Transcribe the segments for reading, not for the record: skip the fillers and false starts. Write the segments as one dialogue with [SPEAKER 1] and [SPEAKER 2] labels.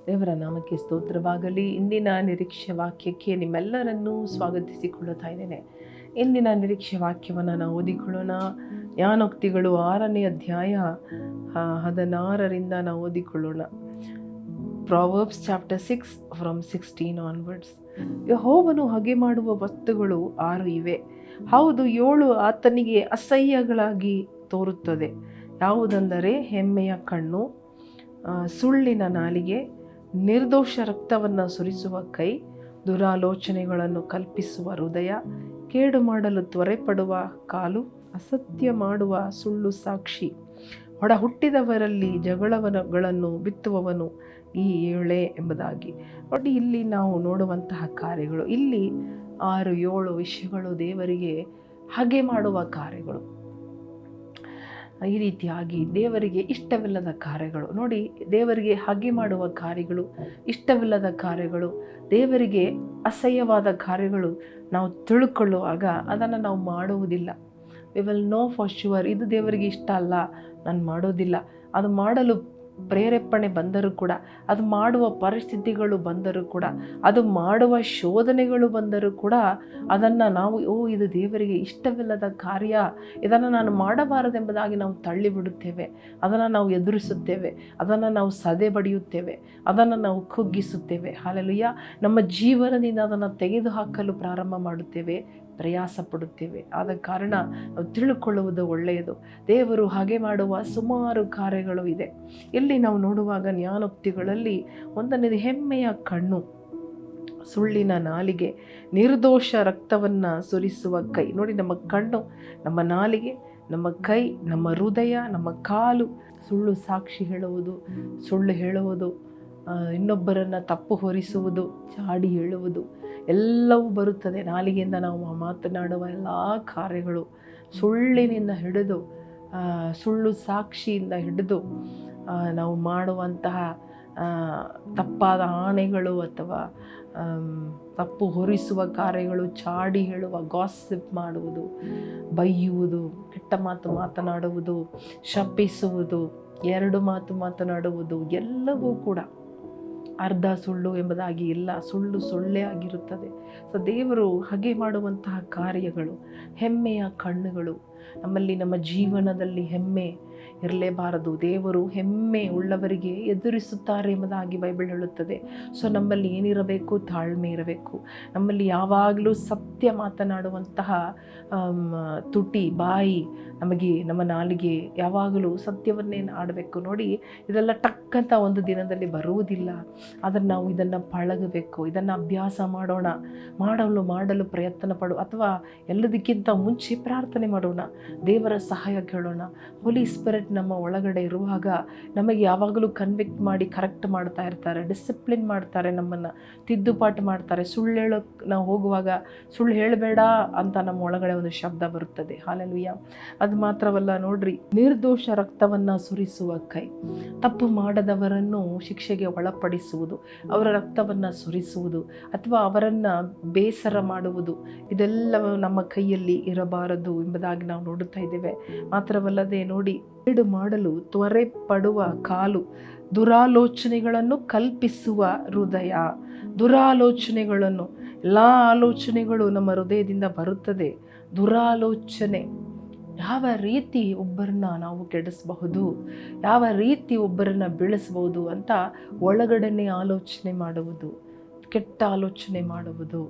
[SPEAKER 1] ದೇವರ ನಾಮಕ್ಕೆ ಸ್ತೋತ್ರವಾಗಲಿ. ಇಂದಿನ ನಿರೀಕ್ಷೆ ವಾಕ್ಯಕ್ಕೆ ನಿಮ್ಮೆಲ್ಲರನ್ನೂ ಸ್ವಾಗತಿಸಿಕೊಳ್ಳುತ್ತಾ ಇದ್ದೇನೆ. ಇಂದಿನ ನಿರೀಕ್ಷೆ ವಾಕ್ಯವನ್ನು ನಾವು ಓದಿಕೊಳ್ಳೋಣ. ಜ್ಞಾನೋಕ್ತಿಗಳು 6ನೇ ಅಧ್ಯಾಯ 16ರಿಂದ ನಾವು ಓದಿಕೊಳ್ಳೋಣ. Proverbs chapter 6 from 16 onwards. ಯೆಹೋವನು ಹಗೆ ಮಾಡುವ ವಸ್ತುಗಳು 6 ಇವೆ. ಹೌದು, 7 ಆತನಿಗೆ ಅಸಹ್ಯಗಳಾಗಿ ತೋರುತ್ತದೆ. ಯಾವುದೆಂದರೆ ಹೆಮ್ಮೆಯ ಕಣ್ಣು, ಸುಳ್ಳಿನ ನಾಲಿಗೆ, ನಿರ್ದೋಷ ರಕ್ತವನ್ನು ಸುರಿಸುವ ಕೈ, ದುರಾಲೋಚನೆಗಳನ್ನು ಕಲ್ಪಿಸುವ ಹೃದಯ, ಕೇಡು ಮಾಡಲು ತ್ವರೆಪಡುವ ಕಾಲು, ಅಸತ್ಯ ಮಾಡುವ ಸುಳ್ಳು ಸಾಕ್ಷಿ, ಒಡ ಹುಟ್ಟಿದವರಲ್ಲಿ ಜಗಳಗಳನ್ನು ಬಿತ್ತುವವನು ಈ 7 ಎಂಬುದಾಗಿ. ನೋಡಿ, ಇಲ್ಲಿ ನಾವು ನೋಡುವಂತಹ ಕಾರ್ಯಗಳು, ಇಲ್ಲಿ 6-7 ವಿಷಯಗಳು ದೇವರಿಗೆ ಹಾಗೆ ಮಾಡುವ ಕಾರ್ಯಗಳು. ಈ ರೀತಿಯಾಗಿ ದೇವರಿಗೆ ಇಷ್ಟವಿಲ್ಲದ ಕಾರ್ಯಗಳು. ನೋಡಿ, ದೇವರಿಗೆ ಹಾಗೆ ಮಾಡುವ ಕಾರ್ಯಗಳು, ಇಷ್ಟವಿಲ್ಲದ ಕಾರ್ಯಗಳು, ದೇವರಿಗೆ ಅಸಹ್ಯವಾದ ಕಾರ್ಯಗಳು ನಾವು ತಿಳ್ಕೊಳ್ಳುವಾಗ ಅದನ್ನು ನಾವು ಮಾಡುವುದಿಲ್ಲ. We will know for sure ಇದು ದೇವರಿಗೆ ಇಷ್ಟ ಅಲ್ಲ, ನಾನು ಮಾಡೋದಿಲ್ಲ. ಅದು ಮಾಡಲು ಪ್ರೇರೇಪಣೆ ಬಂದರೂ ಕೂಡ, ಅದು ಮಾಡುವ ಪರಿಸ್ಥಿತಿಗಳು ಬಂದರೂ ಕೂಡ, ಅದು ಮಾಡುವ ಶೋಧನೆಗಳು ಬಂದರೂ ಕೂಡ ಅದನ್ನು ನಾವು ಇದು ದೇವರಿಗೆ ಇಷ್ಟವಿಲ್ಲದ ಕಾರ್ಯ, ಇದನ್ನು ನಾನು ಮಾಡಬಾರದೆಂಬುದಾಗಿ ನಾವು ತಳ್ಳಿಬಿಡುತ್ತೇವೆ. ಅದನ್ನು ನಾವು ಎದುರಿಸುತ್ತೇವೆ, ಅದನ್ನು ನಾವು ಸದೆ ಬಡಿಯುತ್ತೇವೆ, ಅದನ್ನು ನಾವು ಕುಗ್ಗಿಸುತ್ತೇವೆ. ಹಲ್ಲೆಲೂಯಾ. ನಮ್ಮ ಜೀವನದಿಂದ ಅದನ್ನು ತೆಗೆದುಹಾಕಲು ಪ್ರಾರಂಭ ಮಾಡುತ್ತೇವೆ, ಪ್ರಯಾಸ ಪಡುತ್ತೇವೆ. ಆದ ಕಾರಣ ನಾವು ತಿಳ್ಕೊಳ್ಳುವುದು ಒಳ್ಳೆಯದು. ದೇವರು ಹಾಗೆ ಮಾಡುವ ಸುಮಾರು ಕಾರ್ಯಗಳು ಇದೆ. ಇಲ್ಲಿ ನಾವು ನೋಡುವಾಗ ಜ್ಞಾನೋಕ್ತಿಗಳಲ್ಲಿ ಒಂದನೇದು ಹೆಮ್ಮೆಯ ಕಣ್ಣು, ಸುಳ್ಳಿನ ನಾಲಿಗೆ, ನಿರ್ದೋಷ ರಕ್ತವನ್ನು ಸುರಿಸುವ ಕೈ. ನೋಡಿ, ನಮ್ಮ ಕಣ್ಣು, ನಮ್ಮ ನಾಲಿಗೆ, ನಮ್ಮ ಕೈ, ನಮ್ಮ ಹೃದಯ, ನಮ್ಮ ಕಾಲು, ಸುಳ್ಳು ಸಾಕ್ಷಿ ಹೇಳುವುದು, ಸುಳ್ಳು ಹೇಳುವುದು, ಇನ್ನೊಬ್ಬರನ್ನು ತಪ್ಪು ಹೊರಿಸುವುದು, ಚಾಡಿ ಹೇಳುವುದು, ಎಲ್ಲವೂ ಬರುತ್ತದೆ. ನಾಲಿಗೆಯಿಂದ ನಾವು ಮಾತನಾಡುವ ಎಲ್ಲ ಕಾರ್ಯಗಳು, ಸುಳ್ಳಿನಿಂದ ಹಿಡಿದು ಸುಳ್ಳು ಸಾಕ್ಷಿಯಿಂದ ಹಿಡಿದು ನಾವು ಮಾಡುವಂತಹ ತಪ್ಪಾದ ಆಣೆಗಳು ಅಥವಾ ತಪ್ಪು ಹೊರಿಸುವ ಕಾರ್ಯಗಳು, ಚಾಡಿ ಹೇಳುವ, ಗಾಸಿಪ್ ಮಾಡುವುದು, ಬೈಯುವುದು, ಕೆಟ್ಟ ಮಾತು ಮಾತನಾಡುವುದು, ಶಪಿಸುವುದು, 2 ಮಾತು ಮಾತನಾಡುವುದು, ಎಲ್ಲವೂ ಕೂಡ ಅರ್ಧ ಸುಳ್ಳು ಎಂಬುದಾಗಿ ಇಲ್ಲ, ಸುಳ್ಳು ಸುಳ್ಳೇ ಆಗಿರುತ್ತದೆ. ಸೊ ದೇವರು ಹಾಗೆ ಮಾಡುವಂತಹ ಕಾರ್ಯಗಳು, ಹೆಮ್ಮೆಯ ಕಣ್ಣುಗಳು. ನಮ್ಮಲ್ಲಿ ನಮ್ಮ ಜೀವನದಲ್ಲಿ ಹೆಮ್ಮೆ ಇರಲೇಬಾರದು. ದೇವರು ಹೆಮ್ಮೆ ಉಳ್ಳವರಿಗೆ ಎದುರಿಸುತ್ತಾರೆ ಎಂಬುದಾಗಿ ಬೈಬಲ್ ಹೇಳುತ್ತದೆ. ಸೊ ನಮ್ಮಲ್ಲಿ ಏನಿರಬೇಕು? ತಾಳ್ಮೆ ಇರಬೇಕು. ನಮ್ಮಲ್ಲಿ ಯಾವಾಗಲೂ ಸತ್ಯ ಮಾತನಾಡುವಂತಹ ತುಟಿ, ಬಾಯಿ, ನಮಗೆ ನಮ್ಮ ನಾಲಿಗೆ ಯಾವಾಗಲೂ ಸತ್ಯವನ್ನೇ ಆಡಬೇಕು. ನೋಡಿ, ಇದೆಲ್ಲ ಟಕ್ಕಂತ ಒಂದು ದಿನದಲ್ಲಿ ಬರುವುದಿಲ್ಲ. ಆದರೆ ನಾವು ಇದನ್ನು ಪಳಗಬೇಕು, ಇದನ್ನು ಅಭ್ಯಾಸ ಮಾಡೋಣ, ಮಾಡಲು ಪ್ರಯತ್ನ ಪಡು, ಅಥವಾ ಎಲ್ಲದಕ್ಕಿಂತ ಮುಂಚೆ ಪ್ರಾರ್ಥನೆ ಮಾಡೋಣ, ದೇವರ ಸಹಾಯ ಕೇಳೋಣ. ಹೋಲಿ ಸ್ಪಿರಿಟ್ ನಮ್ಮ ಒಳಗಡೆ ಇರುವಾಗ ನಮಗೆ ಯಾವಾಗಲೂ ಕನ್ವಿಕ್ಟ್ ಮಾಡಿ ಕರೆಕ್ಟ್ ಮಾಡ್ತಾ ಇರ್ತಾರೆ, ಡಿಸಿಪ್ಲಿನ್ ಮಾಡ್ತಾರೆ, ನಮ್ಮನ್ನು ತಿದ್ದುಪಾటు ಮಾಡ್ತಾರೆ. ಸುಳ್ಳು ಹೇಳೋಕ್ಕೆ ನಾವು ಹೋಗುವಾಗ ಸುಳ್ಳು ಹೇಳಬೇಡ ಅಂತ ನಮ್ಮ ಒಳಗಡೆ ಒಂದು ಶಬ್ದ ಬರುತ್ತದೆ. ಹಲ್ಲೆಲೂಯಾ. ಅದು ಮಾತ್ರವಲ್ಲ, ನೋಡ್ರಿ, ನಿರ್ದೋಷ ರಕ್ತವನ್ನು ಸುರಿಸುವ ಕೈ, ತಪ್ಪು ಮಾಡದವರನ್ನು ಶಿಕ್ಷೆಗೆ ಒಳಪಡಿಸುವುದು, ಅವರ ರಕ್ತವನ್ನು ಸುರಿಸುವುದು ಅಥವಾ ಅವರನ್ನು ಬೇಸರ ಮಾಡುವುದು, ಇದೆಲ್ಲವೂ ನಮ್ಮ ಕೈಯಲ್ಲಿ ಇರಬಾರದು ಎಂಬುದಾಗಿ ನಾವು ನೋಡುತ್ತಾ ಇದ್ದೇವೆ. ಮಾತ್ರವಲ್ಲದೆ ನೋಡಿ, ಕೇಡು ಮಾಡಲು ತ್ವರೆ ಪಡುವ ಕಾಲು, ದುರಾಲೋಚನೆಗಳನ್ನು ಕಲ್ಪಿಸುವ ಹೃದಯ. ದುರಾಲೋಚನೆಗಳನ್ನು, ಎಲ್ಲ ಆಲೋಚನೆಗಳು ನಮ್ಮ ಹೃದಯದಿಂದ ಬರುತ್ತದೆ. ದುರಾಲೋಚನೆ, ಯಾವ ರೀತಿ ಒಬ್ಬರನ್ನ ನಾವು ಕೆಡಿಸಬಹುದು, ಯಾವ ರೀತಿ ಒಬ್ಬರನ್ನ ಬೆಳೆಸಬಹುದು ಅಂತ ಒಳಗಡೆನೆ ಆಲೋಚನೆ ಮಾಡುವುದು, ಕೆಟ್ಟ ಆಲೋಚನೆ ಮಾಡುವುದು,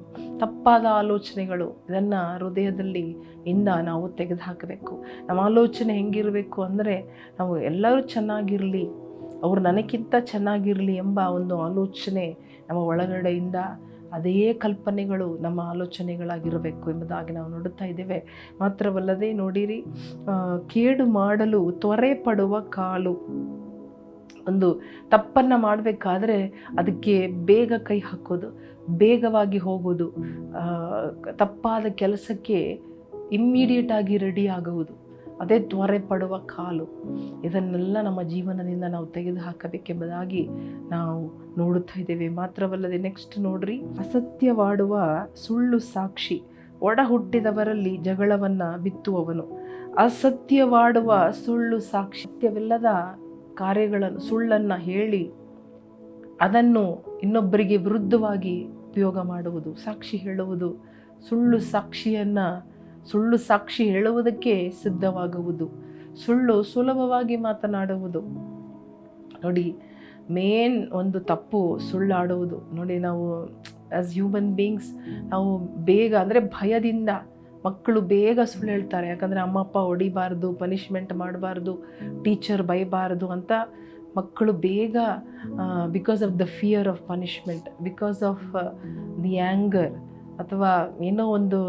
[SPEAKER 1] ತಪ್ಪಾದ ಆಲೋಚನೆಗಳು, ಇದನ್ನು ಹೃದಯದಲ್ಲಿ ನಾವು ತೆಗೆದುಹಾಕಬೇಕು. ನಮ್ಮ ಆಲೋಚನೆ ಹೆಂಗಿರಬೇಕು ಅಂದರೆ, ನಾವು ಎಲ್ಲರೂ ಚೆನ್ನಾಗಿರಲಿ, ಅವರು ನನಗಿಂತ ಚೆನ್ನಾಗಿರಲಿ ಎಂಬ ಒಂದು ಆಲೋಚನೆ ನಮ್ಮ ಒಳಗಡೆಯಿಂದ, ಅದೇ ಕಲ್ಪನೆಗಳು ನಮ್ಮ ಆಲೋಚನೆಗಳಾಗಿರಬೇಕು ಎಂಬುದಾಗಿ ನಾವು ನೋಡುತ್ತಾ ಇದ್ದೇವೆ. ಮಾತ್ರವಲ್ಲದೆ ನೋಡಿರಿ, ಕೇಡು ಮಾಡಲು ತ್ವರೆ ಪಡುವ ಕಾಲು. ಒಂದು ತಪ್ಪನ್ನು ಮಾಡಬೇಕಾದ್ರೆ ಅದಕ್ಕೆ ಬೇಗ ಕೈ ಹಾಕೋದು, ಬೇಗವಾಗಿ ಹೋಗೋದು, ತಪ್ಪಾದ ಕೆಲಸಕ್ಕೆ ಇಮ್ಮಿಡಿಯೇಟಾಗಿ ರೆಡಿ ಆಗುವುದು, ಅದೇ ತ್ವರೆ ಪಡುವ ಕಾಲು. ಇದನ್ನೆಲ್ಲ ನಮ್ಮ ಜೀವನದಿಂದ ನಾವು ತೆಗೆದು ಹಾಕಬೇಕೆಂಬುದಾಗಿ ನಾವು ನೋಡುತ್ತಾ ಇದ್ದೇವೆ. ಮಾತ್ರವಲ್ಲದೆ ನೆಕ್ಸ್ಟ್ ನೋಡ್ರಿ, ಅಸತ್ಯವಾಡುವ ಸುಳ್ಳು ಸಾಕ್ಷಿ, ಒಡ ಹುಟ್ಟಿದವರಲ್ಲಿ ಜಗಳವನ್ನು ಬಿತ್ತುವವನು. ಅಸತ್ಯವಾಡುವ ಸುಳ್ಳು ಸಾಕ್ಷಿ, ಸತ್ಯವಿಲ್ಲದ ಕಾರ್ಯಗಳನ್ನು, ಸುಳ್ಳನ್ನು ಹೇಳಿ ಅದನ್ನು ಇನ್ನೊಬ್ಬರಿಗೆ ವಿರುದ್ಧವಾಗಿ ಉಪಯೋಗ ಮಾಡುವುದು, ಸಾಕ್ಷಿ ಹೇಳುವುದು, ಸುಳ್ಳು ಸಾಕ್ಷಿ ಹೇಳುವುದಕ್ಕೆ ಸಿದ್ಧವಾಗುವುದು, ಸುಲಭವಾಗಿ ಮಾತನಾಡುವುದು. ನೋಡಿ, ಮೇನ್ ಒಂದು ತಪ್ಪು ಸುಳ್ಳಾಡುವುದು. ನೋಡಿ, ನಾವು ಆ್ಯಸ್ ಹ್ಯೂಮನ್ ಬೀಯಿಂಗ್ಸ್ ನಾವು ಬೇಗ ಅಂದರೆ ಭಯದಿಂದ ಮಕ್ಕಳು ಬೇಗ ಸುಳ್ಳು ಹೇಳ್ತಾರೆ. ಯಾಕಂದರೆ ಅಮ್ಮ ಅಪ್ಪ ಹೊಡಿಬಾರ್ದು, ಪನಿಷ್ಮೆಂಟ್ ಮಾಡಬಾರ್ದು, ಟೀಚರ್ ಬೈಬಾರ್ದು ಅಂತ ಮಕ್ಕಳು ಬೇಗ because of the fear of punishment, because of the anger, ಅಥವಾ ಏನೋ ಒಂದು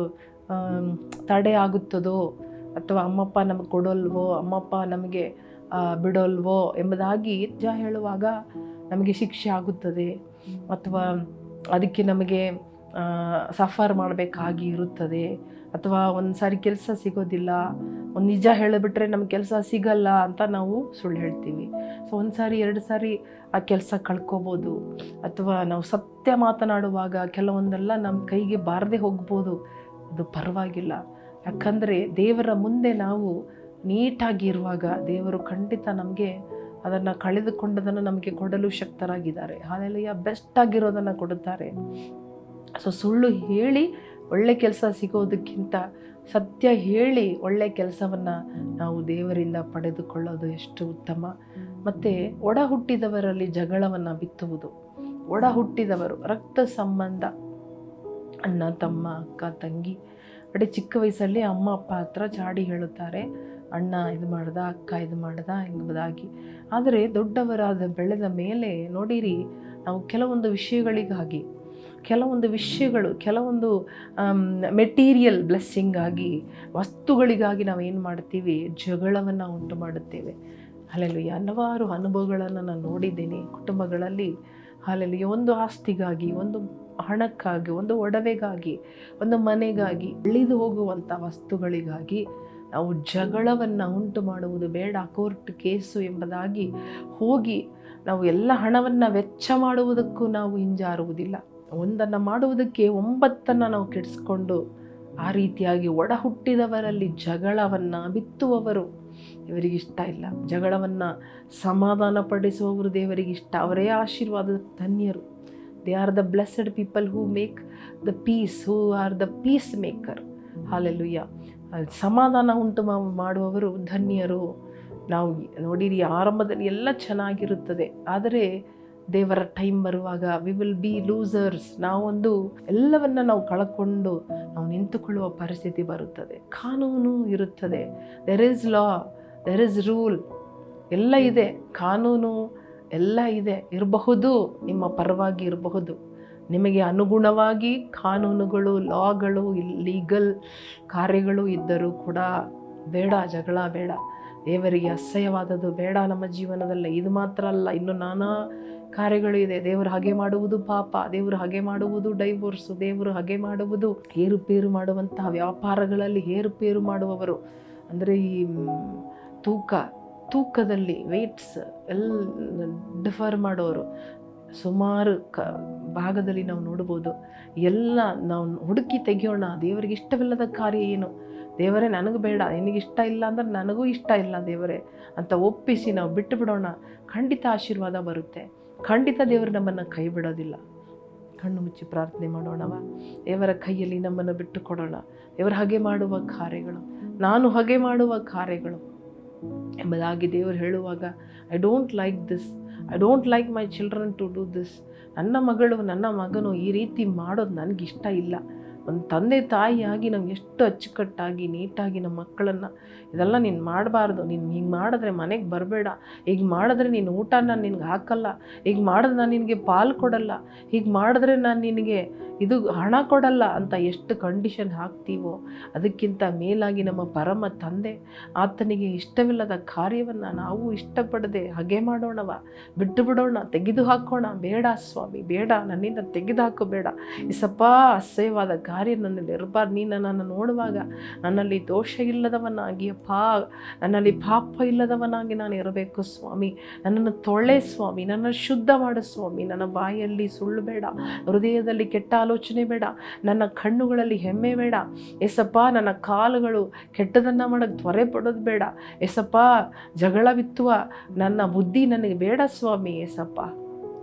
[SPEAKER 1] ತಡೆ ಆಗುತ್ತದೋ, ಅಥವಾ ಅಮ್ಮಪ್ಪ ನಮಗೆ ಕೊಡೋಲ್ವೋ, ಅಮ್ಮಪ್ಪ ನಮಗೆ ಬಿಡೋಲ್ವೋ ಎಂಬುದಾಗಿ ನಿಜ ಹೇಳುವಾಗ ನಮಗೆ ಶಿಕ್ಷೆ ಆಗುತ್ತದೆ, ಅಥವಾ ಅದಕ್ಕೆ ನಮಗೆ ಸಫರ್ ಮಾಡಬೇಕಾಗಿ ಇರುತ್ತದೆ, ಅಥವಾ ಒಂದು ಸಾರಿ ಕೆಲಸ ಸಿಗೋದಿಲ್ಲ, ಒಂದು ನಿಜ ಹೇಳಿಬಿಟ್ರೆ ನಮ್ಗೆ ಕೆಲಸ ಸಿಗಲ್ಲ ಅಂತ ನಾವು ಸುಳ್ಳು ಹೇಳ್ತೀವಿ. ಸೊ ಒಂದು ಸಾರಿ 2 ಸಾರಿ ಆ ಕೆಲಸ ಕಳ್ಕೊಬೋದು, ಅಥವಾ ನಾವು ಸತ್ಯ ಮಾತನಾಡುವಾಗ ಕೆಲವೊಂದೆಲ್ಲ ನಮ್ಮ ಕೈಗೆ ಬಾರದೆ ಹೋಗ್ಬೋದು. ಅದು ಪರವಾಗಿಲ್ಲ, ಯಾಕಂದರೆ ದೇವರ ಮುಂದೆ ನಾವು ನೀಟಾಗಿ ಇರುವಾಗ ದೇವರು ಖಂಡಿತ ನಮಗೆ ಅದನ್ನು ಕಳೆದುಕೊಂಡದನ್ನು ನಮಗೆ ಕೊಡಲು ಶಕ್ತರಾಗಿದ್ದಾರೆ. ಹಾಲೆಲೂಯಾ, ಬೆಸ್ಟ್ ಆಗಿರೋದನ್ನು ಕೊಡುತ್ತಾರೆ. ಸೊ ಸುಳ್ಳು ಹೇಳಿ ಒಳ್ಳೆ ಕೆಲಸ ಸಿಗೋದಕ್ಕಿಂತ ಸತ್ಯ ಹೇಳಿ ಒಳ್ಳೆ ಕೆಲಸವನ್ನು ನಾವು ದೇವರಿಂದ ಪಡೆದುಕೊಳ್ಳೋದು ಎಷ್ಟು ಉತ್ತಮ. ಮತ್ತು ಒಡ ಹುಟ್ಟಿದವರಲ್ಲಿ ಜಗಳವನ್ನು ಬಿತ್ತುವುದು. ಒಡ ಹುಟ್ಟಿದವರು, ರಕ್ತ ಸಂಬಂಧ, ಅಣ್ಣ ತಮ್ಮ, ಅಕ್ಕ ತಂಗಿ, ಅಡೆ ಚಿಕ್ಕ ವಯಸ್ಸಲ್ಲಿ ಅಮ್ಮ ಅಪ್ಪ ಹತ್ರ ಚಾಡಿ ಹೇಳುತ್ತಾರೆ, ಅಣ್ಣ ಇದು ಮಾಡ್ದ, ಅಕ್ಕ ಇದು ಮಾಡ್ದ ಎಂಬುದಾಗಿ. ಆದರೆ ದೊಡ್ಡವರಾದ ಬೆಳೆದ ಮೇಲೆ ನೋಡಿರಿ, ನಾವು ಕೆಲವೊಂದು ಕೆಲವೊಂದು ಮೆಟೀರಿಯಲ್ ಬ್ಲೆಸ್ಸಿಂಗಾಗಿ, ವಸ್ತುಗಳಿಗಾಗಿ ನಾವು ಏನು ಮಾಡ್ತೀವಿ, ಜಗಳವನ್ನು ಉಂಟು ಮಾಡುತ್ತೇವೆ. ಹಾಲೆಲೂಯಾ, ಹಲವಾರು ಅನುಭವಗಳನ್ನು ನಾನು ನೋಡಿದ್ದೇನೆ ಕುಟುಂಬಗಳಲ್ಲಿ. ಹಾಲೆಲೂಯಾ, ಒಂದು ಆಸ್ತಿಗಾಗಿ, ಒಂದು ಹಣಕ್ಕಾಗಿ, ಒಂದು ಒಡವೆಗಾಗಿ, ಒಂದು ಮನೆಗಾಗಿ, ಇಳಿದು ಹೋಗುವಂಥ ವಸ್ತುಗಳಿಗಾಗಿ ನಾವು ಜಗಳವನ್ನು ಉಂಟು ಮಾಡುವುದು ಬೇಡ. ಕೋರ್ಟ್ ಕೇಸು ಎಂಬುದಾಗಿ ಹೋಗಿ ನಾವು ಎಲ್ಲ ಹಣವನ್ನು ವೆಚ್ಚ ಮಾಡುವುದಕ್ಕೂ ನಾವು ಹಿಂಜಾರುವುದಿಲ್ಲ. ಒಂದನ್ನು ಮಾಡುವುದಕ್ಕೆ 9 ನಾವು ಕೆಡಿಸ್ಕೊಂಡು ಆ ರೀತಿಯಾಗಿ ಒಡ ಹುಟ್ಟಿದವರಲ್ಲಿ ಜಗಳವನ್ನು ಬಿತ್ತುವವರು ಇವರಿಗಿಷ್ಟ ಇಲ್ಲ. ಜಗಳವನ್ನು ಸಮಾಧಾನಪಡಿಸುವವರು ದೇವರಿಗಿಷ್ಟ. ಅವರೇ ಆಶೀರ್ವಾದದ ಧನ್ಯರು. They are the blessed people who make the peace, who are the peace maker. Hallelujah, ಸಮಾಧಾನ ಉಂಟು ಮಾಡುವವರು ಧನ್ಯರು. ನಾವು ನೋಡಿರಿ, ಆರಂಭದಲ್ಲಿ ಎಲ್ಲ ಚೆನ್ನಾಗಿರುತ್ತದೆ, ಆದರೆ ದೇವರ ಟೈಮ್ ಬರುವಾಗ ವಿ ವಿಲ್ ಬಿ ಲೂಸರ್ಸ್. ನಾವೊಂದು ಎಲ್ಲವನ್ನು ನಾವು ಕಳ್ಕೊಂಡು ನಾವು ನಿಂತುಕೊಳ್ಳುವ ಪರಿಸ್ಥಿತಿ ಬರುತ್ತದೆ. ಕಾನೂನು ಇರುತ್ತದೆ, there is law, there is rule, ಎಲ್ಲ ಇದೆ, ಕಾನೂನು ಎಲ್ಲ ಇದೆ, ಇರಬಹುದು, ನಿಮ್ಮ ಪರವಾಗಿ ಇರಬಹುದು. ನಿಮಗೆ ಅನುಗುಣವಾಗಿ ಕಾನೂನುಗಳು, ಲಾಗಳು, ಲೀಗಲ್ ಕಾರ್ಯಗಳು ಇದ್ದರೂ ಕೂಡ ಬೇಡ, ಜಗಳ ಬೇಡ, ದೇವರಿಗೆ ಅಸಹ್ಯವಾದದ್ದು ಬೇಡ ನಮ್ಮ ಜೀವನದಲ್ಲಿ. ಇದು ಮಾತ್ರ ಅಲ್ಲ, ಇನ್ನು ನಾನಾ ಕಾರ್ಯಗಳು ಇದೆ. ದೇವರು ಹಾಗೆ ಮಾಡುವುದು ಪಾಪ, ದೇವರು ಹಾಗೆ ಮಾಡುವುದು ಡೈವೋರ್ಸು, ದೇವರು ಹಾಗೆ ಮಾಡುವುದು ಏರುಪೇರು ಮಾಡುವಂತಹ ವ್ಯಾಪಾರಗಳಲ್ಲಿ ಏರುಪೇರು ಮಾಡುವವರು, ಅಂದರೆ ಈ ತೂಕದಲ್ಲಿ ವೆಯ್ಟ್ಸ್ ಡಿಫರ್ ಮಾಡೋರು ಸುಮಾರು ಭಾಗದಲ್ಲಿ ನಾವು ನೋಡ್ಬೋದು. ಎಲ್ಲ ನಾವು ಹುಡುಕಿ ತೆಗೆಯೋಣ. ದೇವರಿಗೆ ಇಷ್ಟವಿಲ್ಲದ ಕಾರ್ಯ ಏನು? ದೇವರೇ ನನಗೆ ಬೇಡ, ನಿನಗಿಷ್ಟ ಇಲ್ಲ ಅಂದ್ರೆ ನನಗೂ ಇಷ್ಟ ಇಲ್ಲ ದೇವರೇ ಅಂತ ಒಪ್ಪಿಸಿ ನಾವು ಬಿಟ್ಟು ಬಿಡೋಣ. ಖಂಡಿತ ಆಶೀರ್ವಾದ ಬರುತ್ತೆ. ಖಂಡಿತ ದೇವರು ನಮ್ಮನ್ನು ಕೈ ಬಿಡೋದಿಲ್ಲ. ಕಣ್ಣು ಮುಚ್ಚಿ ಪ್ರಾರ್ಥನೆ ಮಾಡೋಣವ. ದೇವರ ಕೈಯಲ್ಲಿ ನಮ್ಮನ್ನು ಬಿಟ್ಟು ಕೊಡೋಣ. ದೇವರು ಹಾಗೆ ಮಾಡುವ ಕಾರ್ಯಗಳು, ನಾನು ಹಾಗೆ ಮಾಡುವ ಕಾರ್ಯಗಳು ಎಂಬುದಾಗಿ ದೇವರು ಹೇಳುವಾಗ, I don't like this, I don't like my children to do this. ನನ್ನ ಮಗಳು, ನನ್ನ ಮಗನು ಈ ರೀತಿ ಮಾಡೋದು ನನಗಿಷ್ಟ ಇಲ್ಲ. ಒಂದು ತಂದೆ ತಾಯಿಯಾಗಿ ನಾವು ಎಷ್ಟು ಅಚ್ಚುಕಟ್ಟಾಗಿ ನೀಟಾಗಿ ನಮ್ಮ ಮಕ್ಕಳನ್ನು, ಇದೆಲ್ಲ ನೀನು ಮಾಡಬಾರ್ದು, ನೀನು ಹಿಂಗೆ ಮಾಡಿದ್ರೆ ಮನೆಗೆ ಬರಬೇಡ, ಹೀಗೆ ಮಾಡಿದ್ರೆ ನೀನು ಊಟ ನಾನು ನಿನಗೆ ಹಾಕಲ್ಲ, ಹೀಗೆ ಮಾಡಿದ್ರೆ ನಾನು ನಿನಗೆ ಪಾಲು ಕೊಡಲ್ಲ, ಹೀಗೆ ಮಾಡಿದ್ರೆ ನಾನು ನಿನಗೆ ಇದು ಹಣ ಕೊಡಲ್ಲ ಅಂತ ಎಷ್ಟು ಕಂಡೀಷನ್ ಹಾಕ್ತೀವೋ, ಅದಕ್ಕಿಂತ ಮೇಲಾಗಿ ನಮ್ಮ ಪರಮ ತಂದೆ, ಆತನಿಗೆ ಇಷ್ಟವಿಲ್ಲದ ಕಾರ್ಯವನ್ನು ನಾವು ಇಷ್ಟಪಡದೆ ಹಾಗೆ ಮಾಡೋಣವ, ಬಿಟ್ಟು ಬಿಡೋಣ, ತೆಗೆದು ಹಾಕೋಣ. ಬೇಡ ಸ್ವಾಮಿ, ಬೇಡ, ನನ್ನಿಂದ ತೆಗೆದು ಹಾಕೋಬೇಡ ಇಸಪ್ಪ, ಅಸಹ್ಯವಾದ ಕಾರ್ಯ ನನ್ನಲ್ಲಿ ಇರಬಾರ್ದು. ನೀನು ನನ್ನನ್ನು ನೋಡುವಾಗ ನನ್ನಲ್ಲಿ ದೋಷ ಇಲ್ಲದವನಾಗಿ ಅಪ್ಪ, ನನ್ನಲ್ಲಿ ಪಾಪ ಇಲ್ಲದವನಾಗಿ ನಾನು ಇರಬೇಕು ಸ್ವಾಮಿ. ನನ್ನನ್ನು ತೊಳೆ ಸ್ವಾಮಿ, ನನ್ನನ್ನು ಶುದ್ಧ ಮಾಡು ಸ್ವಾಮಿ. ನನ್ನ ಬಾಯಲ್ಲಿ ಸುಳ್ಳು ಬೇಡ, ಹೃದಯದಲ್ಲಿ ಕೆಟ್ಟ ಆಲೋಚನೆ ಬೇಡ, ನನ್ನ ಕಣ್ಣುಗಳಲ್ಲಿ ಹೆಮ್ಮೆ ಬೇಡ ಎಸಪ್ಪ. ನನ್ನ ಕಾಲುಗಳು ಕೆಟ್ಟದನ್ನು ಮಾಡೋಕ್ಕೆ ತ್ವರೆ ಪಡೋದು ಬೇಡ ಎಸಪ್ಪ. ಜಗಳ ಬಿತ್ತುವ ನನ್ನ ಬುದ್ಧಿ ನನಗೆ ಬೇಡ ಸ್ವಾಮಿ ಎಸಪ್ಪ.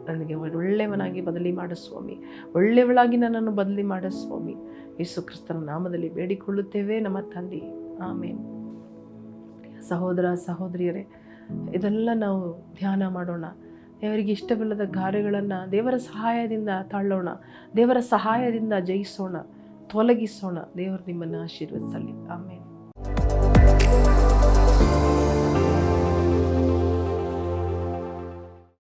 [SPEAKER 1] ನನಗೆ ಒಳ್ಳೆಯವನಾಗಿ ಬದಲಿ ಮಾಡು ಸ್ವಾಮಿ, ಒಳ್ಳೆಯವಳಾಗಿ ನನ್ನನ್ನು ಬದಲಿ ಮಾಡು ಸ್ವಾಮಿ. ಯೇಸು ಕ್ರಿಸ್ತನ ನಾಮದಲ್ಲಿ ಬೇಡಿಕೊಳ್ಳುತ್ತೇವೆ ನಮ್ಮ ತಂದೆ, ಆಮೇನ್. ಸಹೋದರ ಸಹೋದರಿಯರೇ, ಇದೆಲ್ಲ ನಾವು ಧ್ಯಾನ ಮಾಡೋಣ. ದೇವರಿಗೆ ಇಷ್ಟವಿಲ್ಲದ ಕಾರ್ಯಗಳನ್ನು ದೇವರ ಸಹಾಯದಿಂದ ತಾಳೋಣ, ದೇವರ ಸಹಾಯದಿಂದ ಜಯಿಸೋಣ, ತೊಲಗಿಸೋಣ. ದೇವರು ನಿಮ್ಮನ್ನು ಆಶೀರ್ವದಿಸಲಿ. ಆಮೇನ್.